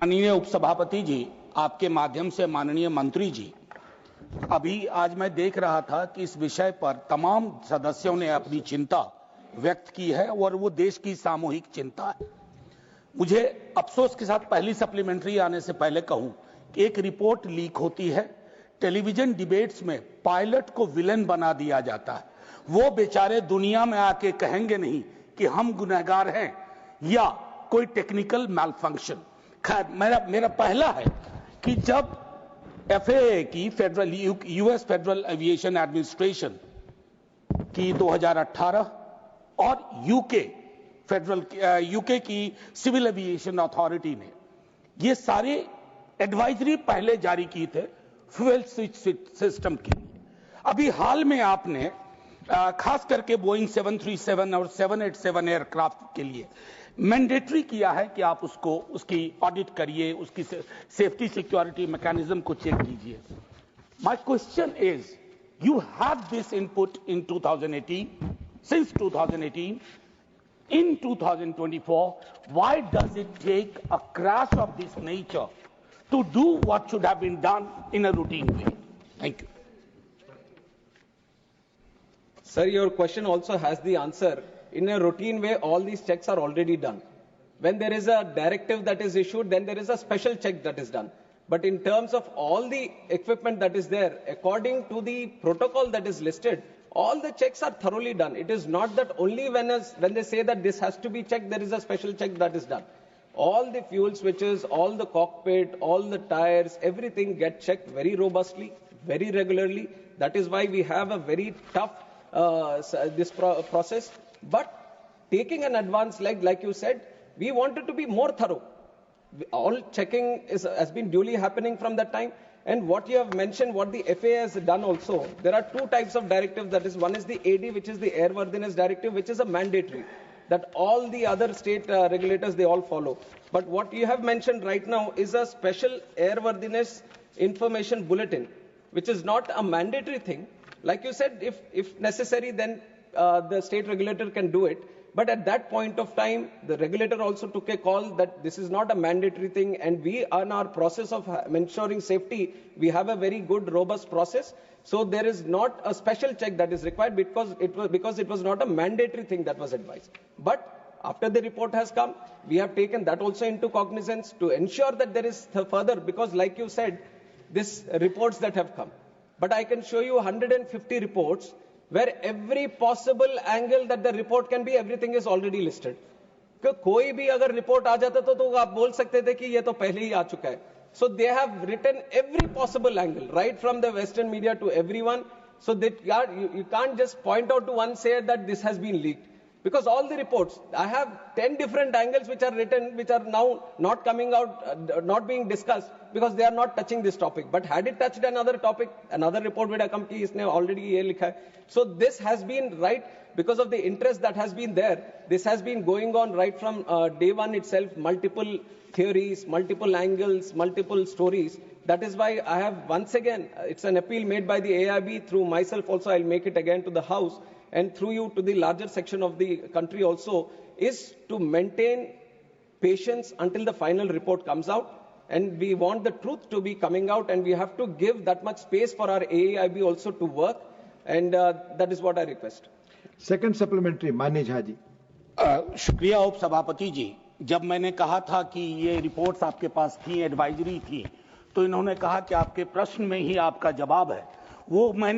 माननीय उपसभापति जी, आपके माध्यम से माननीय मंत्री जी, अभी आज मैं देख रहा था कि इस विषय पर तमाम सदस्यों ने अपनी चिंता व्यक्त की है और वो देश की सामूहिक चिंता है। मुझे अफसोस के साथ पहली सप्लीमेंट्री आने से पहले कहूं कि एक रिपोर्ट लीक होती है, टेलीविजन डिबेट्स में पायलट को विलेन बना दिया जाता है। वो बेचारे दुनिया में आके कहेंगे नहीं कि हम गुनहगार हैं या कोई टेक्निकल मैलफंक्शन। खैर, मेरा पहला है कि जब FAA की federal US federal aviation administration की 2018 और यूके की सिविल एविएशन अथॉरिटी ने ये सारे एडवाइजरी पहले जारी की थे फ्यूल स्विच सिस्टम के लिए। अभी हाल में आपने खास करके बोइंग 737 और 787 एयरक्राफ्ट के लिए मैंडेटरी किया है कि आप उसकी ऑडिट करिए, उसकी सेफ्टी सिक्योरिटी मैकेनिज्म को चेक कीजिए। My question is, you have this input in 2018, since 2018, in 2024, why does it take a crash of this nature to do what should have been done in a routine way? Thank you. Sir, your question also has the answer. In a routine way, all these checks are already done. When there is a directive that is issued, then there is a special check that is done. But in terms of all the equipment that is there, according to the protocol that is listed, all the checks are thoroughly done. It is not that only when they say that this has to be checked, there is a special check that is done. All the fuel switches, all the cockpit, all the tires, everything get checked very robustly, very regularly. That is why we have a very tough process. But taking an advance like you said, we wanted to be more thorough. All checking has been duly happening from that time. And what you have mentioned, what the FAA has done also, there are two types of directives. That is, one is the AD, which is the Airworthiness Directive, which is a mandatory that all the other state regulators, they all follow. But what you have mentioned right now is a special airworthiness information bulletin, which is not a mandatory thing. Like you said, if necessary, then the state regulator can do it. But at that point of time, the regulator also took a call that this is not a mandatory thing, and we, on our process of ensuring safety, we have a very good, robust process. So there is not a special check that is required because it was not a mandatory thing that was advised. But after the report has come, we have taken that also into cognizance to ensure that there is further, because like you said, these reports that have come. But I can show you 150 reports where every possible angle that the report can be, everything is already listed. कोई भी अगर report आ जाता तो आप बोल सकते थे कि ये तो पहले ही आ चुका है. So they have written every possible angle, right from the Western media to everyone. So that you can't just point out to one, say that this has been leaked. Because all the reports, I have 10 different angles which are written, which are now not coming out, not being discussed, because they are not touching this topic. But had it touched another topic, another report would have come ki isne already ye likha hai. So this has been right because of the interest that has been there. This has been going on right from day one itself, multiple theories, multiple angles, multiple stories. That is why I have once again, it's an appeal made by the AIB through myself also, I'll make it again to the House, and through you to the larger section of the country also, is to maintain patience until the final report comes out. And we want the truth to be coming out, and we have to give that much space for our AIB also to work. And that is what I request. Second supplementary, मान्य झा जी. शुक्रिया उप सभापति जी. जब मैंने कहा था कि ये रिपोर्ट्स आपके पास थी, एडवाइजरी थी, तो इन्होंने कहा कि आपके प्रश्न में ही आपका जवाब है. वो मैं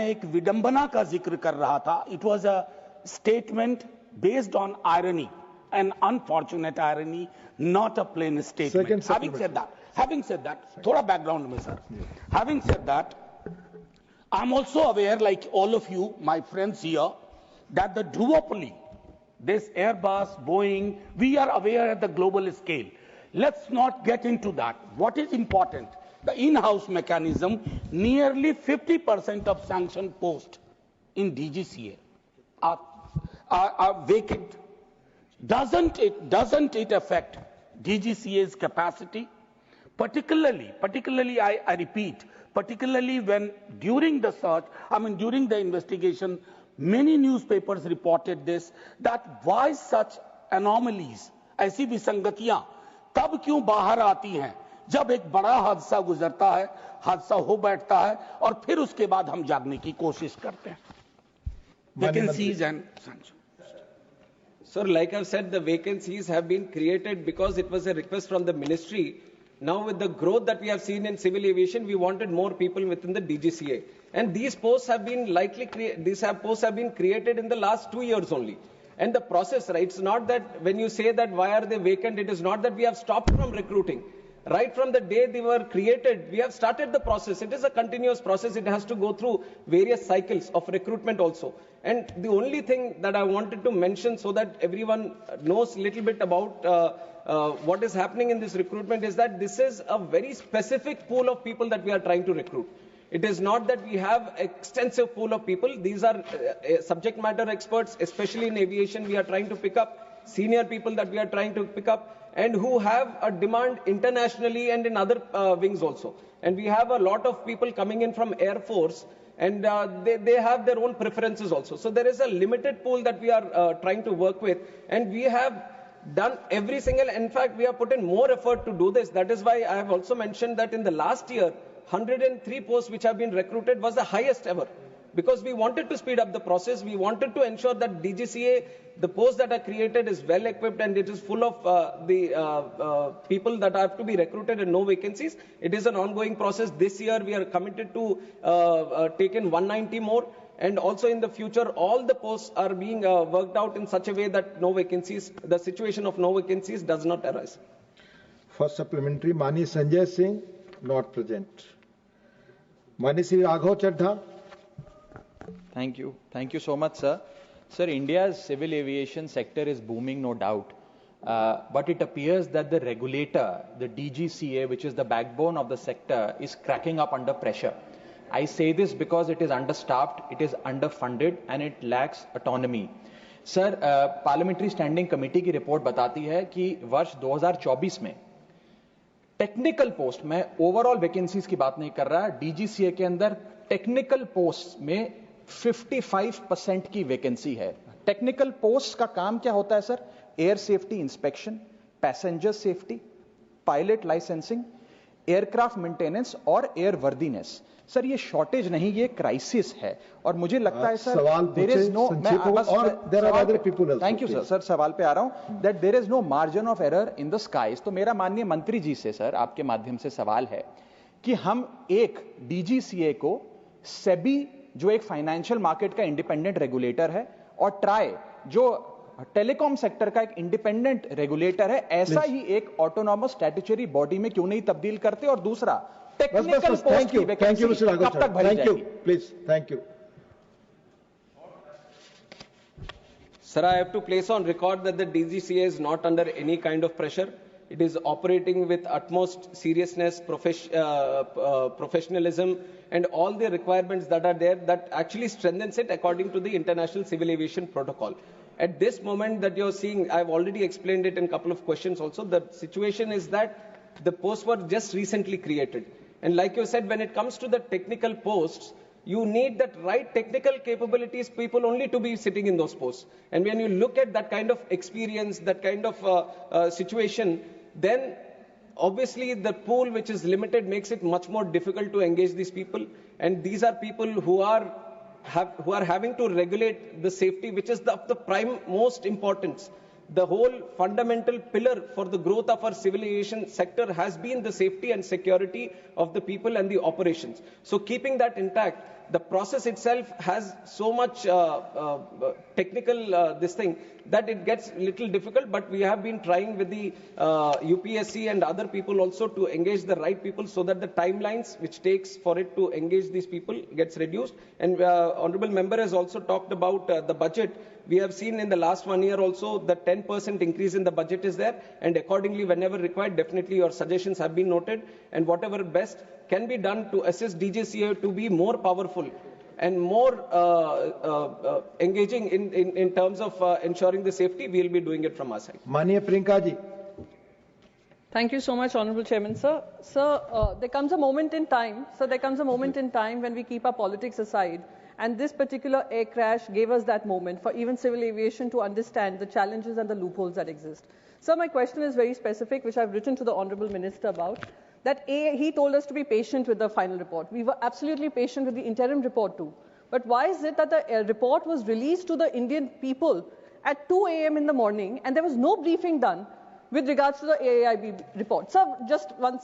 एक विडंबना का जिक्र कर रहा था. It was a statement based on irony, an unfortunate irony, not a plain statement. Having said that, थोड़ा background में sir. Having said that, I'm also aware, like all of you, my friends here, that the duopoly, this Airbus, Boeing, we are aware at the global scale. Let's not get into that. What is important? The in-house mechanism, nearly 50% of sanctioned posts in DGCA are vacant. Doesn't it affect DGCA's capacity? Particularly, I repeat, particularly when during the search, during the investigation, many newspapers reported this, that why such anomalies, ऐसी विसंगतियां तब क्यों बाहर आती हैं जब एक बड़ा हादसा गुजरता है, हादसा हो बैठता है, और फिर उसके बाद हम जागने की कोशिश करते हैं. Vacancies and sanctions. Sir, like I've said, the vacancies have been created because it was a request from the ministry. Now with the growth that we have seen in civil aviation, we wanted more people within the DGCA. And these posts have been posts have been created in the last 2 years only. And the process, right, it's not that when you say that why are they vacant, it is not that we have stopped from recruiting. Right from the day they were created, we have started the process. It is a continuous process. It has to go through various cycles of recruitment also. And the only thing that I wanted to mention so that everyone knows a little bit about what is happening in this recruitment is that this is a very specific pool of people that we are trying to recruit. It is not that we have extensive pool of people. These are subject matter experts, especially in aviation. We are trying to pick up senior people that we are trying to pick up, and who have a demand internationally and in other wings also. And we have a lot of people coming in from Air Force, and they have their own preferences also. So there is a limited pool that we are trying to work with, and we have done every single, in fact, we have put in more effort to do this. That is why I have also mentioned that in the last year, 103 posts which have been recruited was the highest ever. Because we wanted to speed up the process, we wanted to ensure that DGCA, the posts that are created is well equipped and it is full of the people that have to be recruited and no vacancies. It is an ongoing process. This year we are committed to take in 190 more, and also in the future all the posts are being worked out in such a way that no vacancies, the situation of no vacancies does not arise. First supplementary, Mani Sanjay Singh, not present. Mani Sri Raghav Chadha. Thank you. Thank you so much, sir. Sir, India's civil aviation sector is booming, no doubt. But it appears that the regulator, the DGCA, which is the backbone of the sector, is cracking up under pressure. I say this because it is understaffed, it is underfunded, and it lacks autonomy. Sir, Parliamentary Standing Committee की report बताती है कि वर्ष 2024 में technical post, मैं overall vacancies की बात नहीं कर रहा, डीजीसीए के अंदर टेक्निकल पोस्ट में 55% की वैकेंसी है. टेक्निकल पोस्ट का काम क्या होता है sir? Air safety inspection, passenger safety, pilot licensing, aircraft maintenance और एयर वर्दीनेस. सर ये शॉर्टेज नहीं, ये क्राइसिस है. और मुझे लगता है sir there is no, thank you sir. Sir सवाल पे आ रहा हूं, that there is no margin of error in the skies. तो मेरा माननीय मंत्री जी से सर आपके माध्यम से सवाल है कि हम एक डीजीसीए को सेबी जो एक फाइनेंशियल मार्केट का इंडिपेंडेंट रेगुलेटर है और ट्राई जो टेलीकॉम सेक्टर का एक इंडिपेंडेंट रेगुलेटर है, ऐसा ही एक ऑटोनॉमस स्टैट्यूटरी बॉडी में क्यों नहीं तब्दील करते? और दूसरा टेक्निकल पोस्ट की वैकेंसी कब तक भरी जाएगी? Please, thank you. Sir, I have to place on record that the DGCA is not under any kind of pressure. It is operating with utmost seriousness, professionalism, and all the requirements that are there that actually strengthens it according to the International Civil Aviation Protocol. At this moment that you're seeing, I've already explained it in a couple of questions also, the situation is that the posts were just recently created. And like you said, when it comes to the technical posts, you need that right technical capabilities people only to be sitting in those posts. And when you look at that kind of experience, that kind of situation, then obviously the pool which is limited makes it much more difficult to engage these people. And these are people who are having to regulate the safety, which is of the prime most importance. The whole fundamental pillar for the growth of our civil aviation sector has been the safety and security of the people and the operations. So keeping that intact, the process itself has so much technical this thing that it gets little difficult, but we have been trying with the UPSC and other people also to engage the right people so that the timelines which takes for it to engage these people gets reduced. And Honorable Member has also talked about the budget. We have seen in the last 1 year also the 10% increase in the budget is there, and accordingly whenever required, definitely your suggestions have been noted, and whatever best can be done to assist DGCA to be more powerful and more engaging in terms of ensuring the safety, we will be doing it from our side. Mania Priyanka ji. Thank you so much, Honorable Chairman, sir. Sir, there comes a moment in time, when we keep our politics aside, and this particular air crash gave us that moment for even civil aviation to understand the challenges and the loopholes that exist. So my question is very specific, which I've written to the Honorable Minister about, that he told us to be patient with the final report. We were absolutely patient with the interim report too. But why is it that the report was released to the Indian people at 2 a.m. in the morning and there was no briefing done with regards to the AAIB report? So just one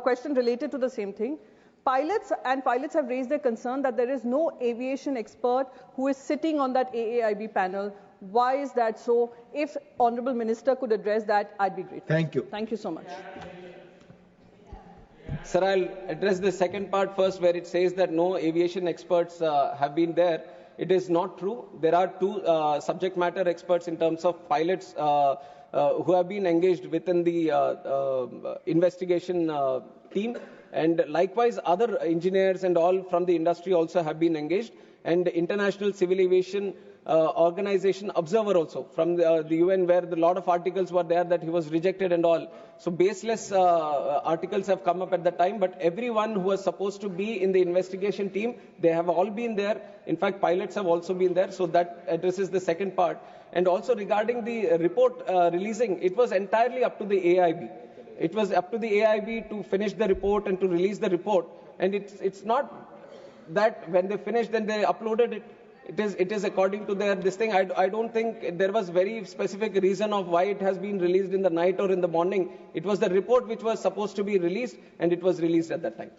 question related to the same thing. Pilots have raised their concern that there is no aviation expert who is sitting on that AAIB panel. Why is that so? If Honorable Minister could address that, I'd be grateful. Thank you. Thank you so much. Sir, I'll address the second part first, where it says that no aviation experts have been there. It is not true. There are two subject matter experts in terms of pilots who have been engaged within the investigation team. And likewise, other engineers and all from the industry also have been engaged. And the International Civil Aviation Organization observer also from the UN, where a lot of articles were there that he was rejected and all. So baseless articles have come up at the time, but everyone who was supposed to be in the investigation team, they have all been there. In fact, pilots have also been there. So that addresses the second part. And also regarding the report releasing, it was entirely up to the AIB. It was up to the AIB to finish the report and to release the report. And it's not that when they finished, then they uploaded it. It is according to their this thing. I don't think there was very specific reason of why it has been released in the night or in the morning. It was the report which was supposed to be released, and it was released at that time.